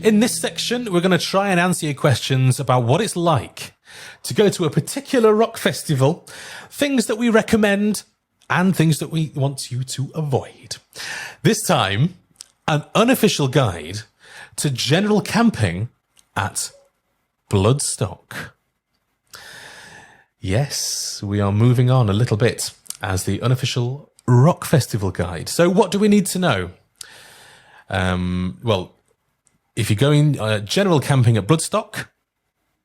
In this section, we're going to try and answer your questions about what it's like to go to a particular rock festival, things that we recommend, and things that we want you to avoid. This time, an unofficial guide to general camping at Bloodstock. Yes, we are moving on a little bit as the unofficial rock festival guide. So what do we need to know? Well, if you're going general camping at Bloodstock,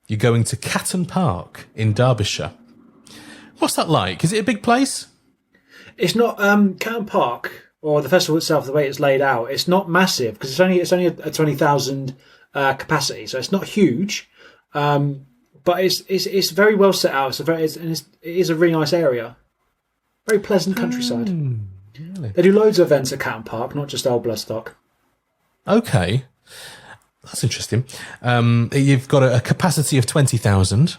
you're going to Catton Park in Derbyshire. What's that like? Is it a big place? It's not Catton Park or the festival itself. The way it's laid out, it's not massive because it's only a 20,000 capacity, so it's not huge. But it's very well set out. It is a really nice area, very pleasant countryside. Really? They do loads of events at Catton Park, not just old Bloodstock. Okay, that's interesting. You've got a capacity of 20,000,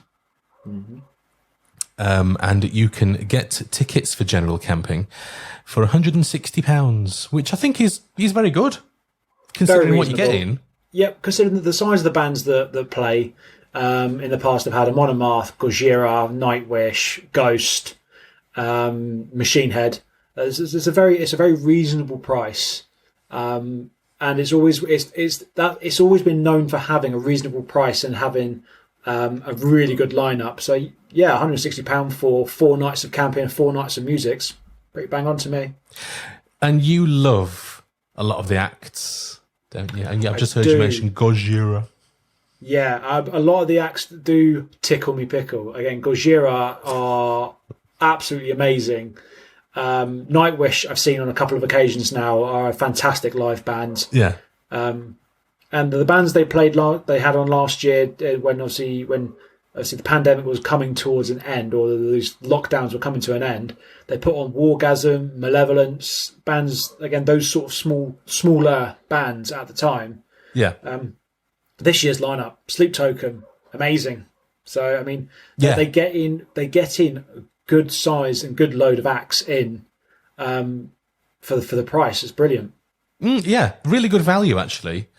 and you can get tickets for general camping for £160, which I think is very good, considering what you're getting. Yep, considering the size of the bands that play. In the past, I've had a Monomath, Gojira, Nightwish, Ghost, Machine Head. It's a very reasonable price. And it's always been known for having a reasonable price and having a really good lineup. So yeah, £160 for 4 nights of camping and 4 nights of music's pretty bang on to me. And you love a lot of the acts, don't you? And I've just heard you mention Gojira. Yeah, a lot of the acts do tickle me pickle. Again, Gojira are absolutely amazing. Nightwish, I've seen on a couple of occasions now, are a fantastic live band. Yeah. And the bands they had on last year, when obviously the pandemic was coming towards an end, or these lockdowns were coming to an end, they put on Wargasm, Malevolence, bands, again, those sort of smaller bands at the time. Yeah. This year's lineup, Sleep Token, amazing. So I mean, they get in a good size and good load of acts in for the price. It's brilliant. Yeah, really good value actually.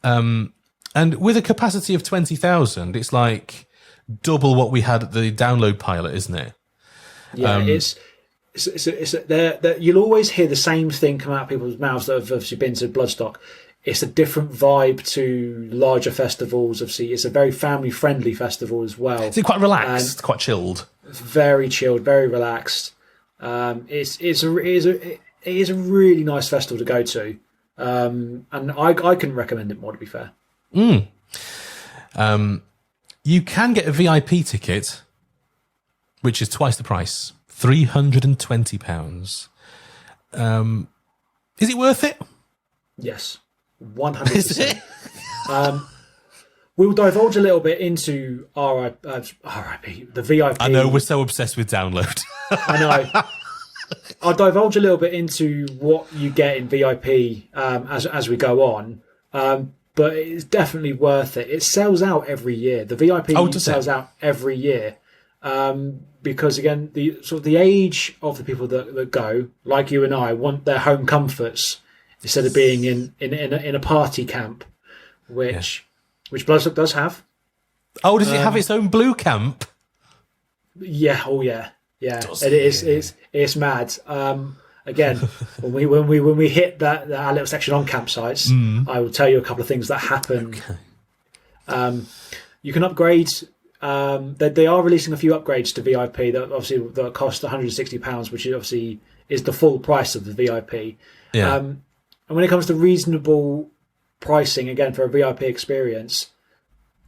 And with a capacity of 20,000, it's like double what we had at the download pilot, isn't it? Yeah, you'll always hear the same thing come out of people's mouths that have obviously been to Bloodstock. It's a different vibe to larger festivals. Obviously, it's a very family-friendly festival as well. It's quite relaxed, quite chilled. It's very chilled, very relaxed. It is a really nice festival to go to, and I couldn't recommend it more, to be fair. You can get a VIP ticket, which is twice the price, £320. Is it worth it? Yes. 100%. We'll divulge a little bit into RIP, the VIP. I know, we're so obsessed with download. I know. I'll divulge a little bit into what you get in VIP as we go on, but it's definitely worth it. It sells out every year. The VIP sells out every year because, again, the age of the people that go, like you and I, want their home comforts instead of being in a party camp, which Bloodstock does have. Oh, does it have its own blue camp? Yeah. Oh, yeah. Yeah. It is. It's mad. Again, when we hit our little section on campsites, I will tell you a couple of things that happen. Okay. You can upgrade. They are releasing a few upgrades to VIP that cost £160, which obviously is the full price of the VIP. Yeah. And when it comes to reasonable pricing, again, for a VIP experience,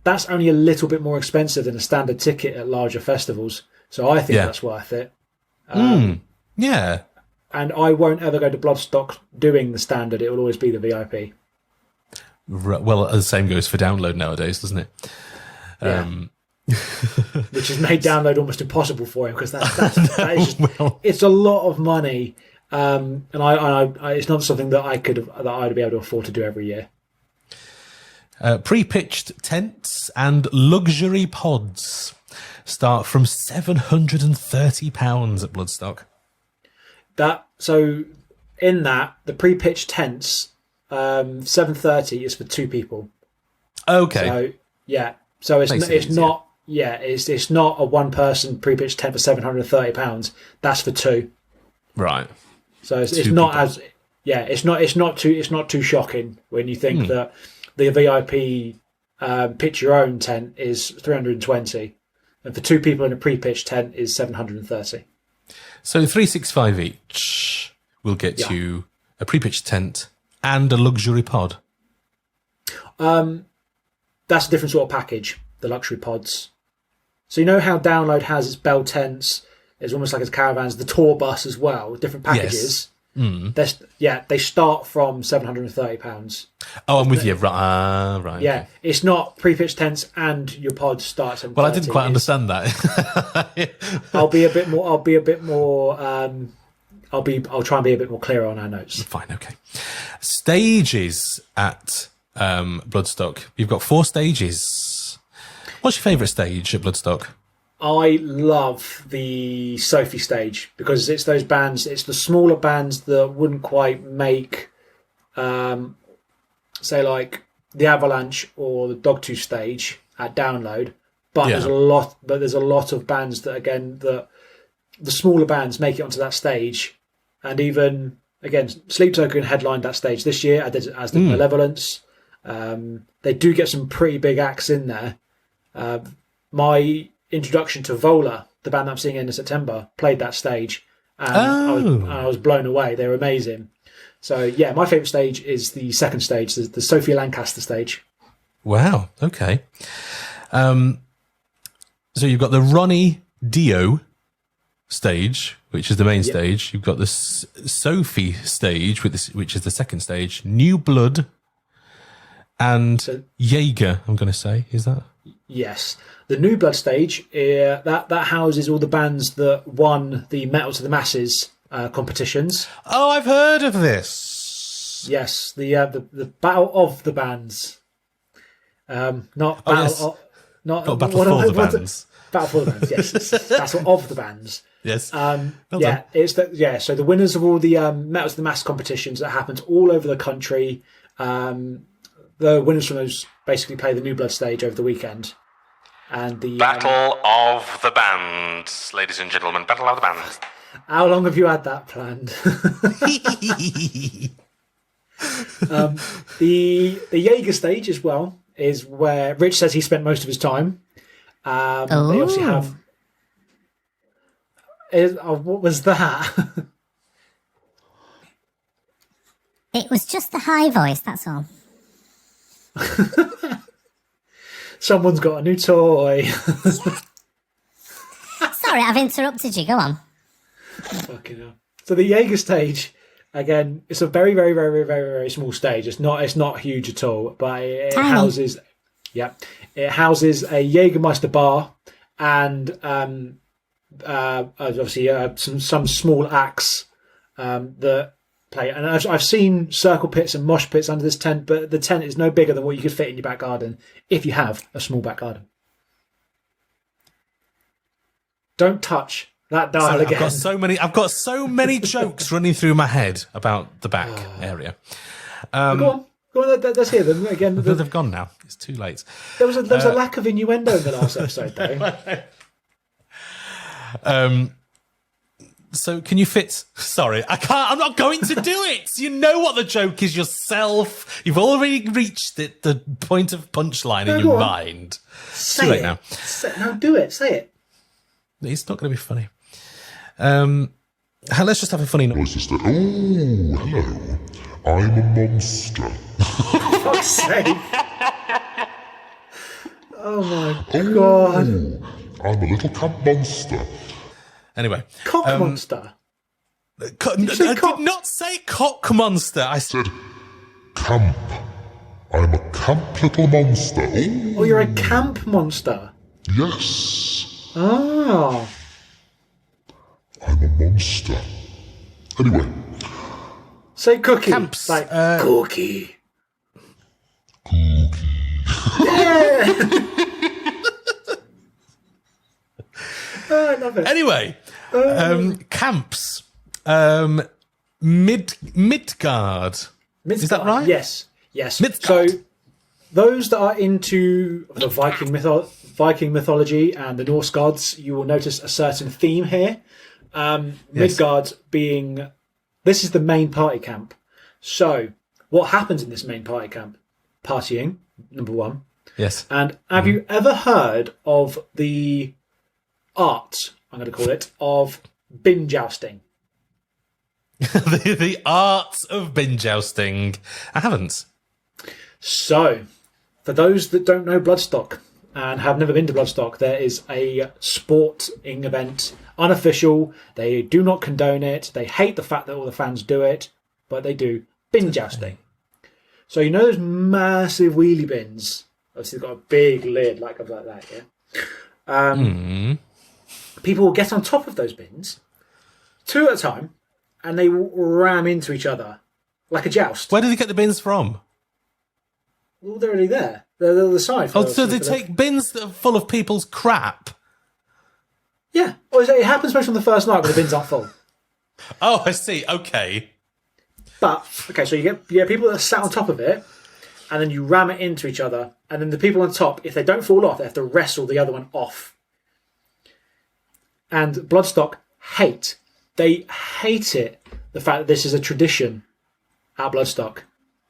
that's only a little bit more expensive than a standard ticket at larger festivals. So I think that's worth it. Yeah. And I won't ever go to Bloodstock doing the standard. It will always be the VIP. Well, the same goes for download nowadays, doesn't it? Yeah. Which has made download almost impossible for him because that is just, it's a lot of money. And I it's not something that I'd be able to afford to do every year. Pre-pitched tents and luxury pods start from £730 at Bloodstock. So in that, the pre-pitched tents, $730 is for 2 people. Okay. So yeah, so Makes it it's easier. not it's not a one person pre-pitch tent for £730. That's for two. Right. So it's Two not people. as it's not too shocking when you think that the VIP pitch your own tent is 320, and for two people in a pre-pitch tent is 730. So 365 each will get Yeah. you a pre-pitched tent and a luxury pod. That's a different sort of package. The luxury pods. So you know how Download has its bell tents, it's almost like its caravans, the tour bus as well, different packages. They start from £730. Oh, I'm with you. Right. Yeah, Okay. it's not pre-pitched tents and your pod starts at Well, I didn't quite understand that. I'll try and be a bit more clear on our notes. Fine. Okay. Stages at Bloodstock. You've got 4 stages. What's your favourite stage at Bloodstock? I love the Sophie stage because it's those bands, it's the smaller bands that wouldn't quite make, say, like the Avalanche or the Dogtooth stage at Download. But Yeah. there's a lot of bands that, again, the smaller bands make it onto that stage. And even, again, Sleep Token headlined that stage this year, as did Malevolence. They do get some pretty big acts in there. My introduction to Vola, the band that I'm seeing in September, played that stage, and I was blown away. They're amazing. So yeah, my favourite stage is the second stage, the Sophie Lancaster stage. Wow. Okay. So you've got the Ronnie Dio stage, which is the main stage. You've got the Sophie stage, which is the second stage. New Blood and Jaeger, I'm going to say. Is that? Yes. The New Blood stage, that houses all the bands that won the Metal to the Masses competitions. Oh, I've heard of this. Yes, the Battle of the Bands. Not Battle yes. of... Not Battle for the Bands. Battle for the Bands, yes. Battle of the Bands. Yes. Well done. So the winners of all the Metal to the Mass competitions that happens all over the country, the winners from those basically play the New Blood stage over the weekend. And the Battle of the Bands, ladies and gentlemen. Battle of the Bands. How long have you had that planned? The Jaeger stage as well is where Rich says he spent most of his time. They obviously have. What was that? It was just the high voice, that's all. Someone's got a new toy. Sorry, I've interrupted you. Go on. Fucking hell. So the Jaeger stage, again, it's a very, very, very, very, very, very small stage. It's not huge at all, but it Tiny. houses a Jägermeister bar and obviously some small acts that play. And I've seen circle pits and mosh pits under this tent, but the tent is no bigger than what you could fit in your back garden if you have a small back garden. Don't touch that dial again. I've got so many jokes running through my head about the back area. Go on, let's hear them again. But they've gone now. It's too late. There was a lack of innuendo in the last episode, though. So can you fit? Sorry, I can't. I'm not going to do it. You know what the joke is yourself. You've already reached the point of punchline in your mind. It's too late now. No, do it. Say it. It's not going to be funny. Let's just have a funny noise. Voices that, oh, hello, I'm a monster. For fuck's sake. Oh my god. I'm a little camp monster. Anyway. Cock monster. I did not say cock monster. I said Said, camp. I'm a camp little monster. Oh, you're a camp monster. Yes, Ah. I'm a monster. Anyway, Say cookie. Camps, Like cookie. Oh, I love it. Anyway, camps. Midgard. Midgard. Is that right? Yes. Midgard. So those that are into the Viking mythology and the Norse gods, you will notice a certain theme here. Midgard being... This is the main party camp. So, what happens in this main party camp? Partying, number one. Yes. And have you ever heard of the art, I'm going to call it, of bin jousting? The art of bin jousting. I haven't. So, for those that don't know Bloodstock and have never been to Bloodstock, there is a sporting event, unofficial. They do not condone it. They hate the fact that all the fans do it, but they do bin jousting. So you know those massive wheelie bins? Obviously, they've got a big lid like that. Yeah. People will get on top of those bins, two at a time, and they will ram into each other like a joust. Where do they get the bins from? Well, they're already there. They're the side. Oh, so they take bins that are full of people's crap? Yeah. Well, it happens most on the first night when the bins aren't full. Oh, I see. Okay. But, okay, so you get people that are sat on top of it, and then you ram it into each other, and then the people on top, if they don't fall off, they have to wrestle the other one off. And Bloodstock they hate it, the fact that this is a tradition at Bloodstock.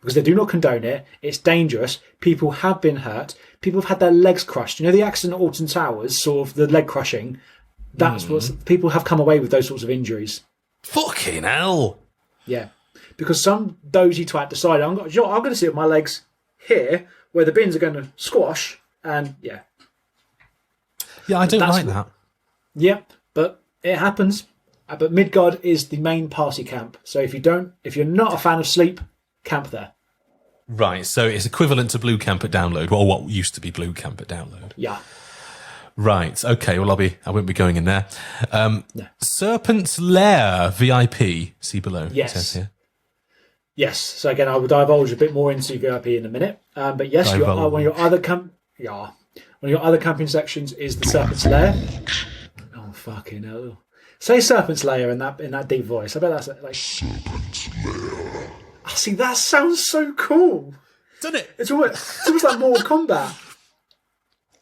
Because they do not condone it, it's dangerous, people have been hurt, people have had their legs crushed. You know the accident at Alton Towers, sort of the leg crushing? That's what people have come away with those sorts of injuries. Fucking hell. Yeah. Because some dozy twat decided, I'm going to sit with my legs here, where the bins are going to squash, and yeah. Yeah, I don't like that. Yep, but it happens. But Midgard is the main party camp. So if you're not a fan of sleep, camp there. Right, so it's equivalent to Blue Camp at Download, or what used to be Blue Camp at Download. Yeah. Right, okay, well I won't be going in there. Serpent's Lair VIP, see below. Yes. It says here. Yes. So again, I will divulge a bit more into VIP in a minute. But yes, one of your other camping sections is the Serpent's Lair. Oh fucking hell! Say Serpent's Lair in that deep voice. I bet that's like Serpent's Lair. Oh, see, that sounds so cool. Doesn't it? It's almost like Mortal Kombat.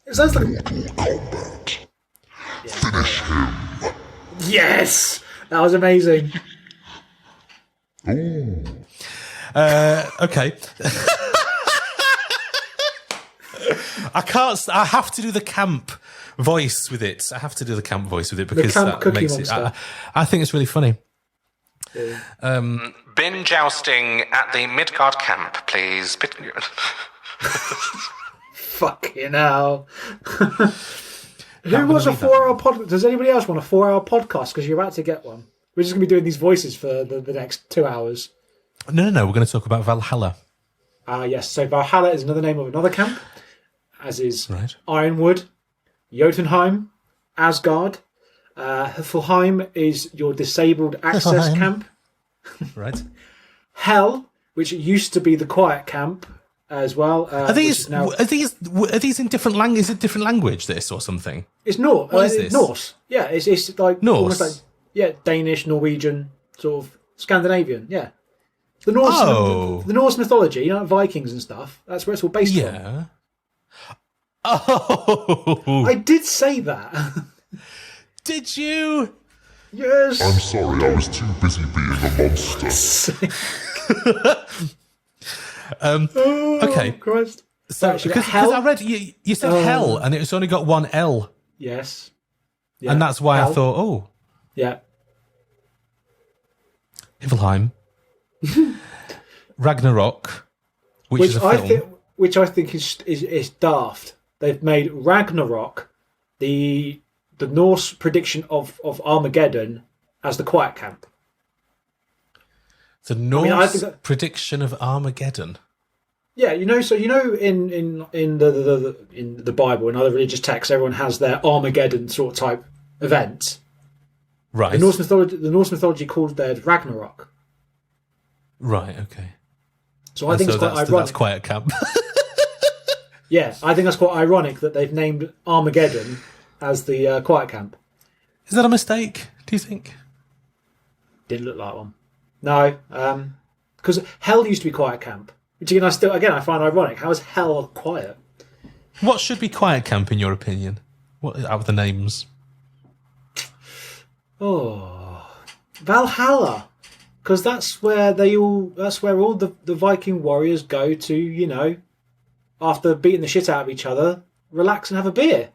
It sounds like Mortal Kombat. Finish him. Yes, that was amazing. Ooh. Okay. I have to do the camp voice with it. I have to do the camp voice with it because camp that makes monster. it. I think it's really funny. Bin jousting at the Midgard camp, please. Fucking hell. Who wants a 4-hour podcast? Does anybody else want a 4-hour podcast? Because you're about to get one. We're just going to be doing these voices for the next 2 hours. No. We're going to talk about Valhalla. Yes. So Valhalla is another name of another camp, as is Right. Ironwood, Jotunheim, Asgard. Helheim is your disabled access Helheim. camp. Right. Hell, which used to be the quiet camp as well. Are these in different language? Is it different language? This or something? It's Norse. What is this? Norse. Yeah, it's like Norse? almost like Danish, Norwegian, sort of Scandinavian. Yeah, the Norse. Oh. The Norse mythology, you know, Vikings and stuff. That's where it's all based on. Yeah. Oh. I did say that. Did you? Yes. I'm sorry, I was too busy being a monster. Okay. Christ. So Actually, because hell? I read you said hell and it's only got one L, Yes. Yeah. and that's why Hell. I thought, Yeah. Niflheim, Ragnarok, which is a film. Which I think is daft. They've made Ragnarok the Norse prediction of Armageddon as the quiet camp. The Norse think that- prediction of Armageddon. Yeah, in the Bible and other religious texts, everyone has their Armageddon sort of type event. Right. The Norse mythology called theirs Ragnarok. Right. Okay. So I think it's quite that's ironic. quiet camp. Yeah, I think that's quite ironic that they've named Armageddon as the quiet camp. Is that a mistake? Do you think? Didn't look like one. No, because Hell used to be quiet camp. Which again, I find ironic. How is hell quiet? What should be quiet camp in your opinion? What out of the names? Oh, Valhalla, because that's where all the Viking warriors go to. You know, after beating the shit out of each other, relax and have a beer.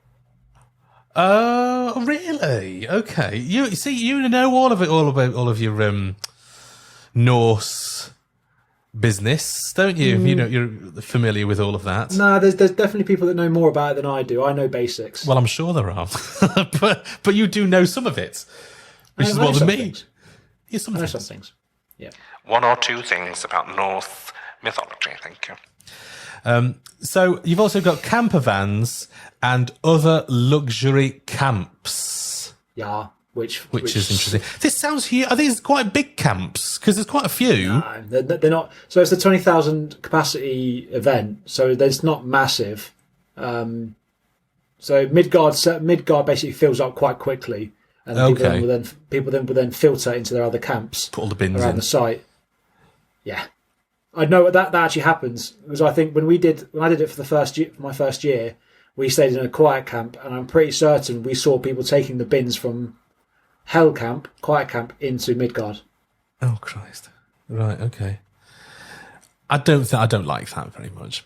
Oh, really? Okay. You know all of it, all of your Norse business, don't you? You know, you're familiar with all of that. No, there's definitely people that know more about it than I do. I know basics. Well, I'm sure there are, but you do know some of it, which is more than me. Yeah, some I know things. some things. Yeah. One or two things about Norse mythology, thank you. So you've also got camper vans and other luxury camps. Yeah. Which is interesting. This sounds huge. Are these quite big camps? Because there's quite a few. No, they're not. So it's the 20,000 capacity event. So it's not massive. So Midgard basically fills up quite quickly, and people will then filter into their other camps. Put all the bins around in the site. Yeah, I know that actually happens because I think when I did it for my first year, we stayed in a quiet camp, and I'm pretty certain we saw people taking the bins from Hell Camp, Quiet Camp, into Midgard. Oh Christ! Right, okay. I don't like that very much.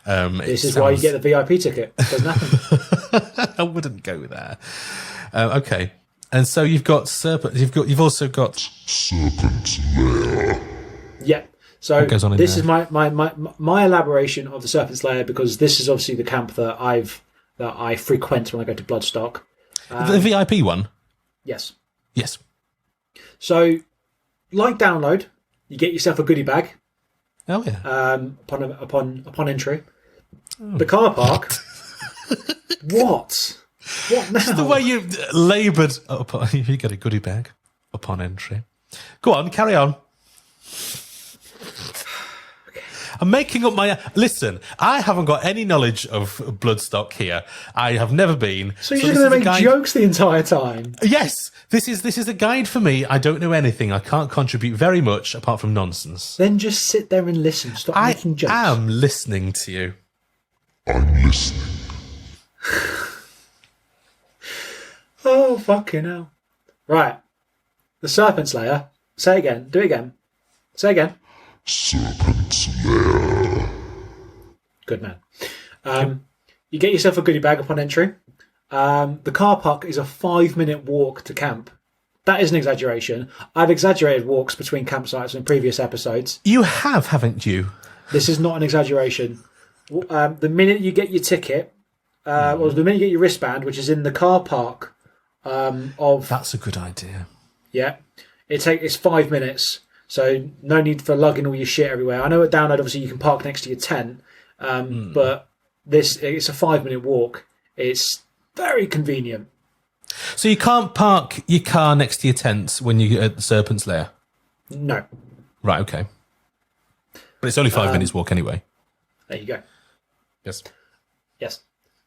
This is why you get the VIP ticket. It doesn't happen. I wouldn't go there. Okay, and so you've got serpent. You've also got Serpent's Lair. Yeah. So goes on in this there? is my elaboration of the Serpent's Lair, because this is obviously the camp that I frequent when I go to Bloodstock. the VIP one. Yes. Yes. So, like download, you get yourself a goodie bag. Oh yeah. Upon entry, the car park. What now? The way you laboured upon, you get a goodie bag upon entry. Go on, carry on. I'm making up my... Listen, I haven't got any knowledge of Bloodstock here. I have never been. So you're just going to make jokes the entire time? Yes, this is a guide for me. I don't know anything. I can't contribute very much apart from nonsense. Then just sit there and listen. Stop making jokes. I am listening to you. I'm listening. Oh, fucking hell. Right. The Serpent's Lair. Say it again. Do it again. Say it again. Serpent's Lair. Good man. You get yourself a goodie bag upon entry. The car park is a 5-minute walk to camp. That is an exaggeration. I've exaggerated walks between campsites in previous episodes. You have, haven't you? This is not an exaggeration. The minute you get your ticket, or the minute you get your wristband, which is in the car park That's a good idea. Yeah. It's 5 minutes, so no need for lugging all your shit everywhere. I know at Download, obviously, you can park next to your tent, but it's a 5-minute walk. It's very convenient. So you can't park your car next to your tent when you get at the Serpent's Lair? No. Right, okay. But it's only 5 minutes walk anyway. There you go. Yes. Yes.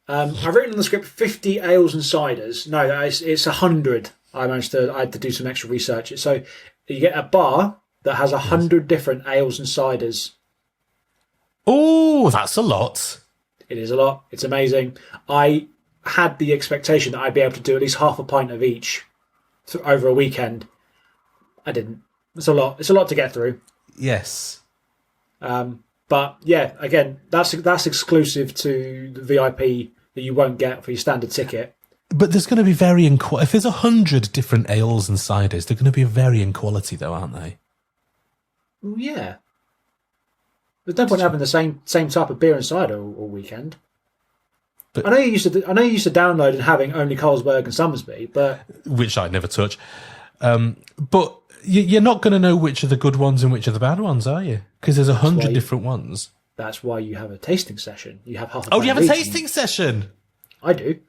I've written on the script 50 ales and ciders. No, it's 100. I had to do some extra research. So you get a bar that has 100 different ales and ciders. Oh, that's a lot. It is a lot. It's amazing. I had the expectation that I'd be able to do at least half a pint of each over a weekend. I didn't. It's a lot. It's a lot to get through. Yes. But yeah, again, that's exclusive to the VIP that you won't get for your standard ticket. But there's going to be varying if there's 100 different ales and ciders, they're going to be varying quality, though, aren't they? Well, yeah. There's no point having the same type of beer and cider all weekend. But, I know you used to download and having only Carlsberg and Somersby, but which I'd never touch. But you're not going to know which are the good ones and which are the bad ones, are you? Because there's 100 different ones. That's why you have a tasting session. You have half. Oh, you have a tasting session? I do,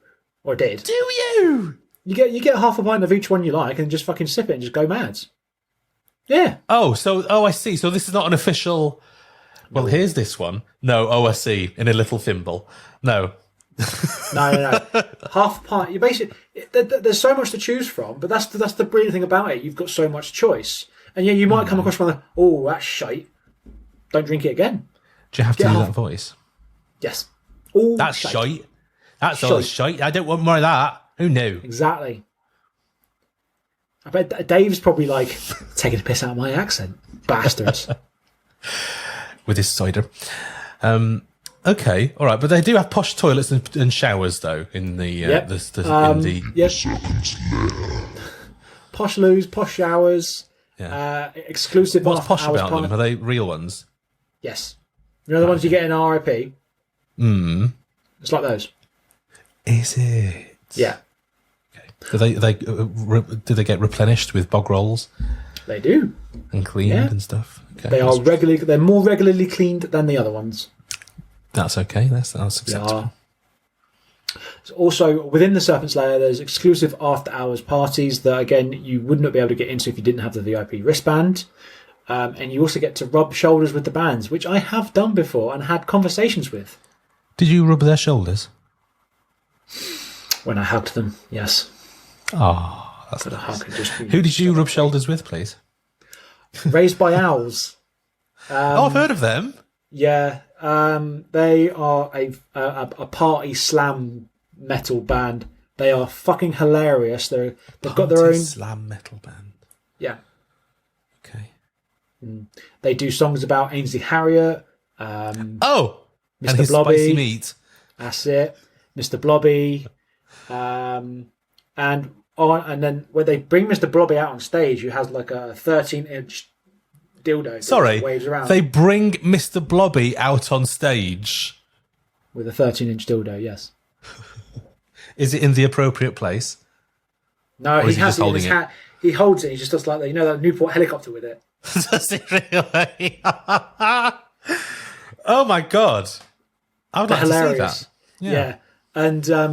or did. Do you? You get half a pint of each one you like, and just fucking sip it and just go mad. Yeah. I see. So this is not an official. Well, here's this one. No, I see. In a little thimble. No. No. Half a pint. You basically there's so much to choose from, but that's the brilliant thing about it. You've got so much choice, and yeah, you might come across one. Oh, that's shite. Don't drink it again. Do you have to Get do off. that voice? Yes. All That's shite. shite. That's all shite. I don't want more of that. Who knew? Exactly. I bet Dave's probably like taking a piss out of my accent. Bastards. With his cider. Okay, all right, but they do have posh toilets and showers though in the Yep. in the Yes. Posh loos, posh showers, exclusive. What's after posh hours about them? party. Are they real ones? Yes. You know the ones you get in RIP? It's like those. Is it? Yeah. Do they get replenished with bog rolls They do. and cleaned Yeah. and stuff? Okay, They are regularly. They're more regularly cleaned than the other ones. that's okay. That's They acceptable. are. Also, within the Serpent's Lair, there's exclusive after-hours parties that, again, you would not be able to get into if you didn't have the VIP wristband. And you also get to rub shoulders with the bands, which I have done before and had conversations with. Did you rub their shoulders? When I hugged them, yes. Oh, that's But a hug could just be Who did you rub shoulders with, please? Raised by Owls. I've heard of them. Yeah, they are a party slam metal band. They are fucking hilarious. They've got their own slam metal band. yeah. Okay. They do songs about Ainsley Harriott. Oh, Mr. and his Blobby. spicy meat. That's it, Mr. Blobby. And then when they bring Mr. Blobby out on stage, who has like a 13-inch dildo. Sorry, that waves around they bring Mr. Blobby out on stage. with a 13-inch dildo. Yes. Is it in the appropriate place? No, Or he is he has just it in holding his it? hat. He holds it. He just does like that. You know that Newport helicopter with it. Does it really? Oh my god! I would like Hilarious. to see that. Yeah. And I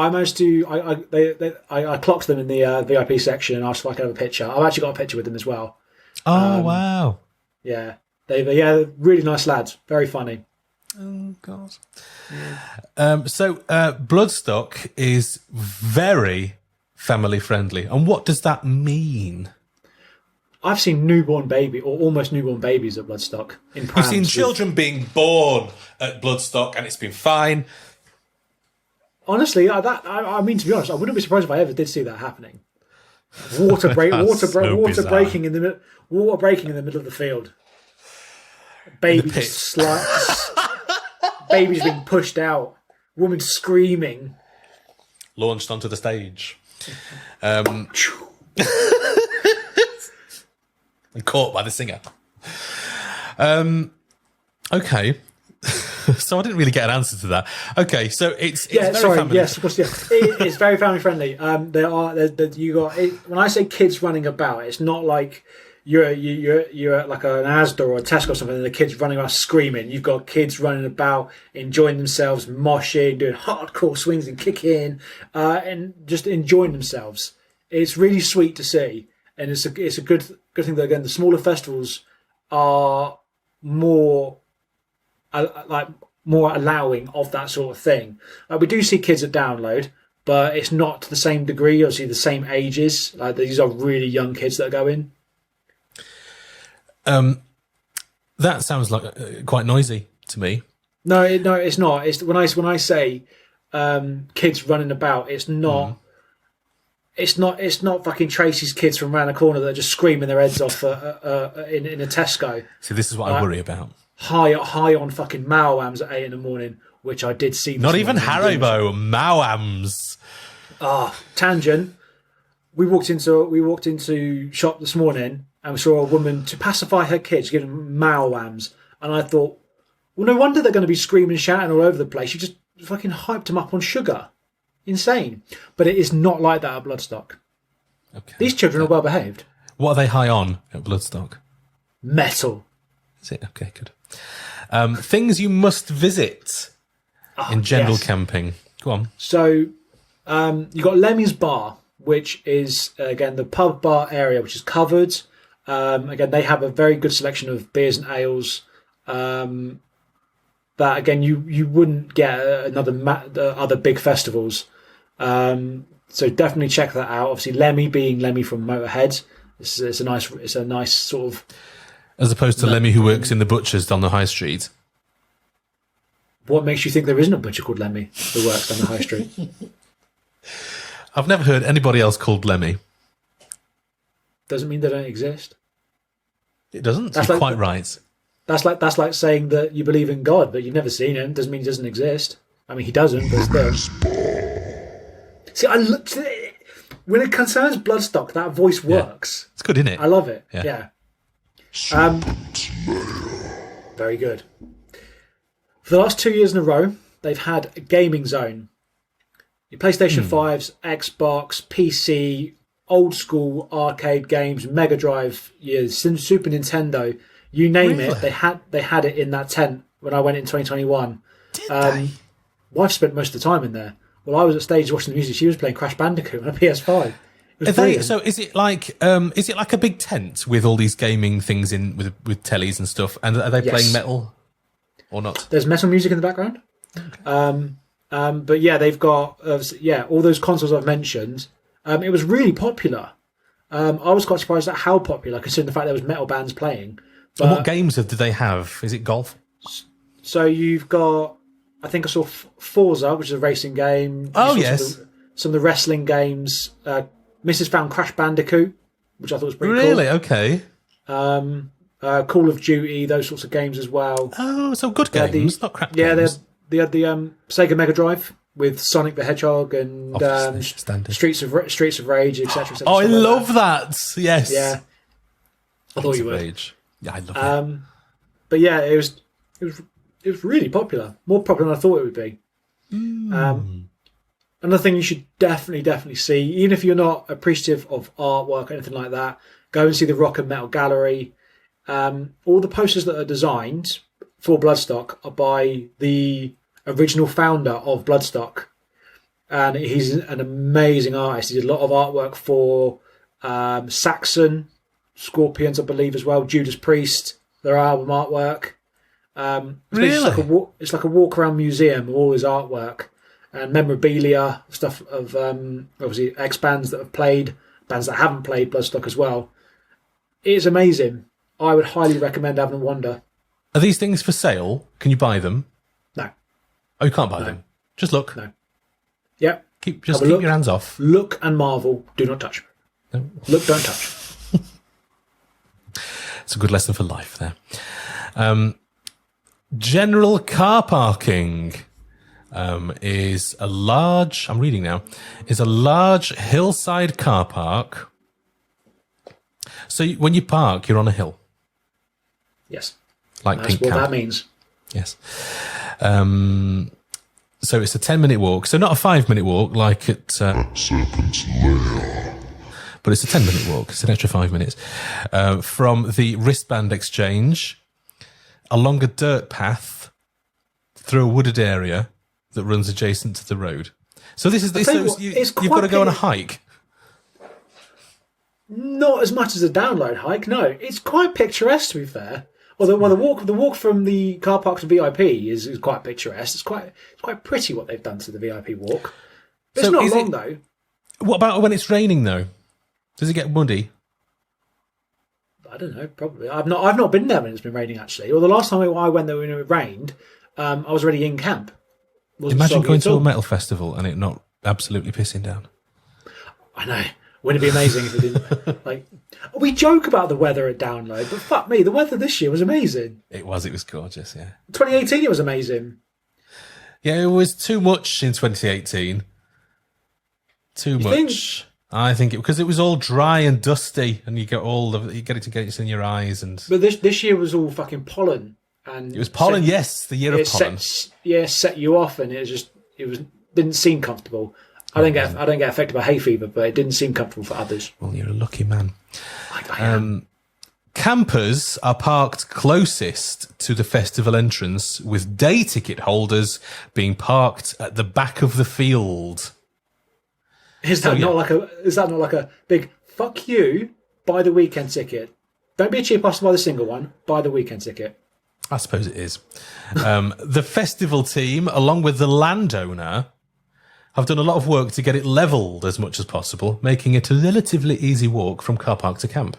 managed to. I clocked them in the VIP section and asked if I could have a picture. I've actually got a picture with them as well. Oh wow! Yeah, they're really nice lads. Very funny. Oh god! So Bloodstock is very family friendly, and what does that mean? I've seen newborn baby or almost newborn babies at Bloodstock in You've prams. seen with- children being born at Bloodstock, and it's been fine. Honestly, I mean, to be honest, I wouldn't be surprised if I ever did see that happening. Water bizarre. breaking in the middle of the field. Baby pit. just babies being pushed out. Woman screaming. Launched onto the stage. And caught by the singer. Okay. So I didn't really get an answer to that. Okay, so it's very family. Yes, of course, yeah. It's very family friendly. When I say kids running about, it's not like you're at like an Asda or a Tesco or something, and the kids running around screaming. You've got kids running about, enjoying themselves, moshing, doing hardcore swings and kicking, and just enjoying themselves. It's really sweet to see, and it's a good thing that, again, the smaller festivals are more more allowing of that sort of thing. We do see kids at Download, but it's not to the same degree. Obviously, the same ages. These are really young kids that go in. That sounds like quite noisy to me. No, it's not. It's when I say kids running about, it's not. It's not fucking Tracy's kids from around the corner that are just screaming their heads off in a Tesco. See, this is what I worry about. High on fucking Malwams at 8 a.m, which I did see. Not even morning. Haribo, Mawams. Tangent. We walked into shop this morning and we saw a woman, to pacify her kids, giving Malwams, and I thought, well, no wonder they're going to be screaming and shouting all over the place. You just fucking hyped them up on sugar. Insane. But it is not like that at Bloodstock. Okay. These children are well behaved. What are they high on at Bloodstock? Metal. Is it? Okay, good. Things you must visit in general yes. camping. Go on. So you got Lemmy's Bar, which is, again, the pub bar area, which is covered. Again, they have a very good selection of beers and ales. That, again, you wouldn't get other big festivals. So definitely check that out. Obviously, Lemmy being Lemmy from Motorhead, it's a nice sort of. As opposed to Lemmy, who works in the butcher's on the high street. What makes you think there isn't a butcher called Lemmy who works down the high street? I've never heard anybody else called Lemmy. Doesn't mean they don't exist. It doesn't. That's You're like- quite right. That's like saying that you believe in God, but you've never seen him. Doesn't mean he doesn't exist. I mean, he doesn't, but still. See, when it concerns Bloodstock, that voice works. It's good, isn't it? I love it. Yeah. Yeah. Very good. For the last 2 years in a row, they've had a gaming zone. Your PlayStation 5s, Xbox, PC, old school arcade games, Mega Drive, Super Nintendo, you name Really? it. They had it in that tent when I went in 2021. Did they? Wife spent most of the time in there. While I was at stage watching the music, she was playing Crash Bandicoot on a PS5. It was brilliant. So is it like a big tent with all these gaming things in with tellies and stuff? And are they Yes. playing metal or not? There's metal music in the background. But yeah, they've got all those consoles I've mentioned. It was really popular. I was quite surprised at how popular, considering the fact there was metal bands playing. And what games do they have? Is it golf? So you've got, I think I saw Forza, which is a racing game. Oh, You saw yes. some of the wrestling games. Mrs. found Crash Bandicoot, which I thought was pretty Really? Okay. cool. Call of Duty, those sorts of games as well. Oh, so good They had games, not crap Yeah, games. they had the Sega Mega Drive with Sonic the Hedgehog and Obviously, standard. Streets of Rage, etc. Oh, I love that. Yes. Yeah, I thought you would. Rage. Yeah, I love it. But yeah, it was really popular, more popular than I thought it would be. Another thing you should definitely see, even if you're not appreciative of artwork or anything like that, go and see the Rock and Metal Gallery. All the posters that are designed for Bloodstock are by the original founder of Bloodstock, and he's an amazing artist. He did a lot of artwork for Saxon, Scorpions, I believe, as well. Judas Priest, their album artwork. Really? It's like a walk around museum of all his artwork and memorabilia, stuff of obviously ex bands that have played, bands that haven't played Bloodstock as well. It's amazing. I would highly recommend having a wander. Are these things for sale? Can you buy them? No. Oh, you can't buy them. Just look. No. Yep. Keep Have a your look. hands off. Look and marvel. Do not touch. No. Look, don't touch. It's a good lesson for life there. General car parking is a large, I'm reading now, is a large hillside car park. So when you park, you're on a hill, Yes. like That's Pink what Camp. that means. Yes. So it's a 10-minute walk. So not a 5-minute walk like at... Serpent's lair. but it's a 10-minute walk. It's an extra 5 minutes. From the wristband exchange, along a dirt path, through a wooded area that runs adjacent to the road. So this is tell you what, you've it's got to quite go on a big. hike. Not as much as a download hike, no. It's quite picturesque, to be fair. Well, the walk from the car park to VIP is quite picturesque. It's quite pretty what they've done to the VIP walk. But So it's not is long it- though. What about when it's raining though? Does it get muddy? I don't know. Probably. I've not been there when it's been raining actually. Well, the last time I went there when it rained, I was already in camp. Wasn't Imagine soggy going at to a all. metal festival and it not absolutely pissing down. I know. Wouldn't it be amazing if it didn't? Like, we joke about the weather at Download, but fuck me, the weather this year was amazing. It was gorgeous, yeah. 2018, it was amazing. Yeah, it was too much in 2018. Too much. think? I think because it was all dry and dusty, and you get it in your eyes, and But this year was all fucking pollen, and it was pollen. Yes, the year of pollen. Set you off, and didn't seem comfortable. I don't get affected by hay fever, but it didn't seem comfortable for others. Well, you're a lucky man. I am. Campers are parked closest to the festival entrance, with day ticket holders being parked at the back of the field. Is that not like a big fuck you? Buy the weekend ticket. Don't be a cheap ass to buy the single one. Buy the weekend ticket. I suppose it is. The festival team, along with the landowner, have done a lot of work to get it levelled as much as possible, making it a relatively easy walk from car park to camp.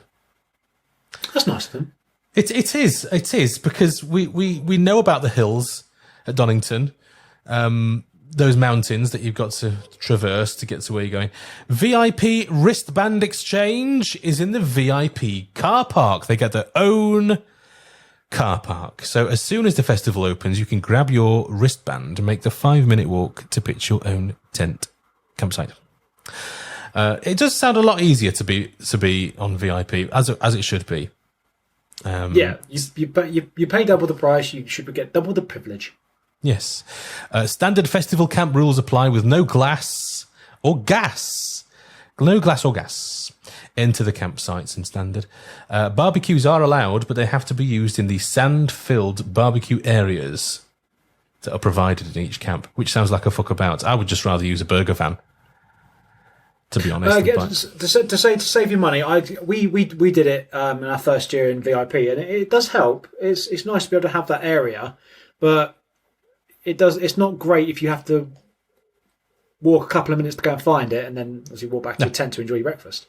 That's nice of them. It is because we know about the hills at Donington. Those mountains that you've got to traverse to get to where you're going. VIP wristband exchange is in the VIP car park. They get their own car park. So as soon as the festival opens, you can grab your wristband and make the 5-minute walk to pitch your own tent campsite. It does sound a lot easier to be on VIP as it should be. You pay double the price. You should get double the privilege. Yes. Standard festival camp rules apply with no glass or gas. No glass or gas into the campsites in standard. Barbecues are allowed, but they have to be used in the sand-filled barbecue areas that are provided in each camp, which sounds like a fuck about. I would just rather use a burger van, to be honest. To save you money, we did it in our first year in VIP, and it does help. It's nice to be able to have that area, but it's not great if you have to walk a couple of minutes to go and find it, and then obviously walk back to your tent to enjoy your breakfast.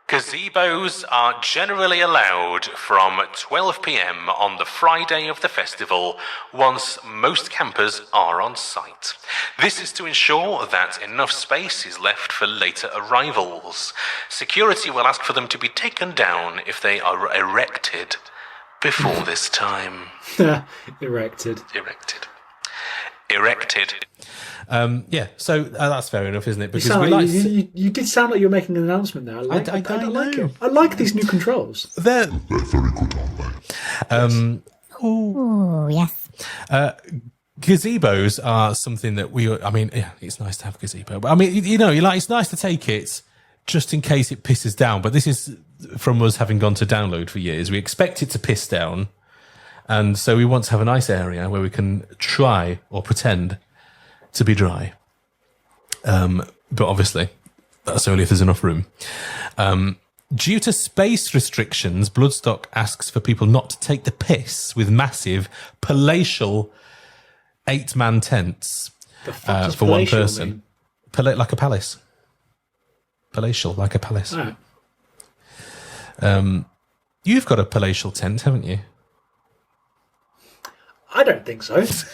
Gazebos are generally allowed from 12 p.m. on the Friday of the festival once most campers are on site. This is to ensure that enough space is left for later arrivals. Security will ask for them to be taken down if they are erected before this time. Erected. So that's fair enough, isn't it? Because you did sound like you were making an announcement there. I like it. I like these new controls. They're very good, aren't they? Oh, yes. Gazebos are something that it's nice to have a gazebo. But it's nice to take it just in case it pisses down. But this is from us having gone to download for years. We expect it to piss down. And so we want to have a nice area where we can try or pretend to be dry. But obviously, that's only if there's enough room. Due to space restrictions, Bloodstock asks for people not to take the piss with massive palatial 8-man tents for one person. Like a palace. Palatial, like a palace. Right. You've got a palatial tent, haven't you? I don't think so. It's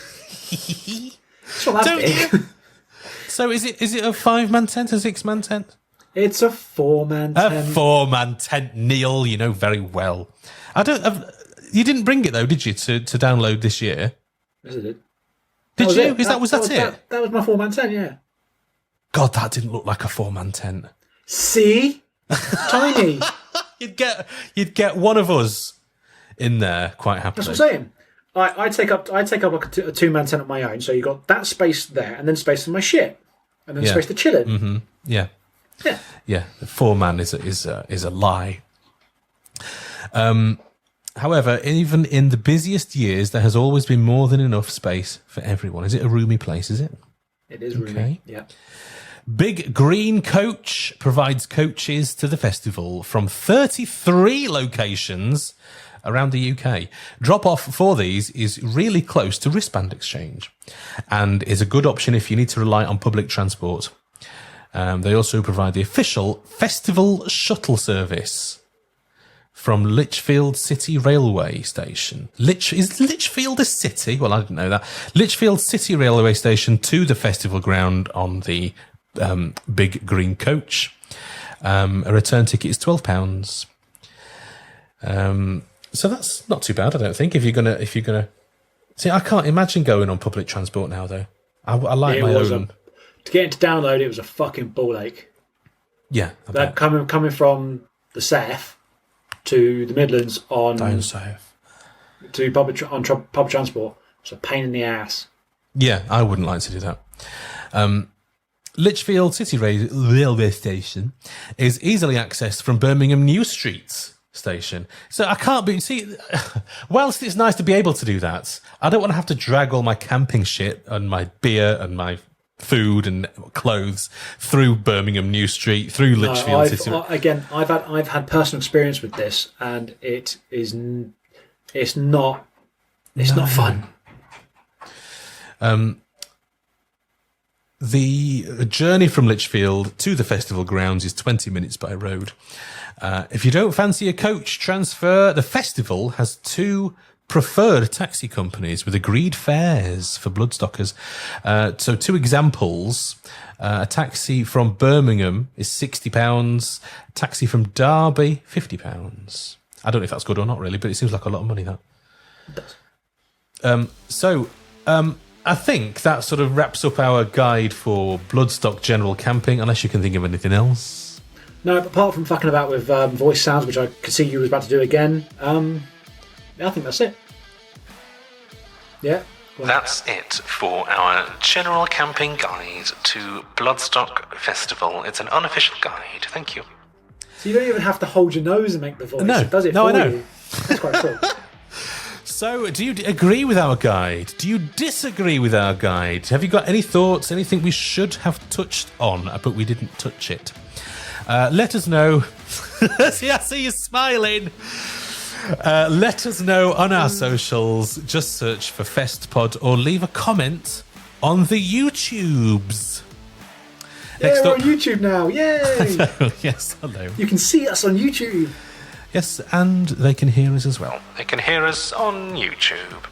not that big. So is it a 5-man tent, a 6-man tent? It's a 4-man tent. A 4-man tent, Neil. You know very well. You didn't bring it though, did you, to download this year? Yes, I did. Did you? Was that it? That was my 4-man tent. Yeah. God, that didn't look like a 4-man tent. See, tiny. You'd get one of us in there quite happily. That's what I'm saying. I take up like a 2-man tent of my own, so you got that space there, and then space for my shit, and then space to chill in. Mm-hmm. Yeah. The 4-man is a lie. However, even in the busiest years, there has always been more than enough space for everyone. Is it a roomy place? Is it? It is roomy. Okay. Yeah. Big Green Coach provides coaches to the festival from 33 locations around the UK. Drop-off for these is really close to wristband exchange and is a good option if you need to rely on public transport. They also provide the official festival shuttle service from Lichfield City Railway Station. Is Lichfield a city? Well, I didn't know that. Lichfield City Railway Station to the festival ground on the Big Green Coach. A return ticket is £12. So that's not too bad, I don't think. If you're gonna see, I can't imagine going on public transport now, though. I like my own. To get into download, it was a fucking ball ache. Yeah, that coming from the south to the Midlands down south to public transport. It's a pain in the ass. Yeah, I wouldn't like to do that. Lichfield City Railway Station is easily accessed from Birmingham New Street Station. So I can't whilst it's nice to be able to do that, I don't want to have to drag all my camping shit and my beer and my food and clothes through Birmingham New Street, through Lichfield City. I've had personal experience with this, and it's not fun. The journey from Lichfield to the festival grounds is 20 minutes by road. If you don't fancy a coach transfer, the festival has 2 preferred taxi companies with agreed fares for bloodstockers. So 2 examples. A taxi from Birmingham is £60. A taxi from Derby, £50. I don't know if that's good or not, really, but it seems like a lot of money, that. I think that sort of wraps up our guide for Bloodstock general camping, unless you can think of anything else. No, apart from fucking about with voice sounds, which I could see you was about to do again, I think that's it. Yeah. Well, That's it for our general camping guide to Bloodstock Festival. It's an unofficial guide. Thank you. so you don't even have to hold your nose and make the voice. No. It does it No, for I know. you. That's quite cool. So, do you agree with our guide? Do you disagree with our guide? Have you got any thoughts, anything we should have touched on, but we didn't touch it? Let us know. See, I see you smiling. Let us know on our socials. Just search for FestPod or leave a comment on the YouTubes. Yeah, we're on YouTube now. Yay! Yes, hello. You can see us on YouTube. Yes, and they can hear us as well. They can hear us on YouTube.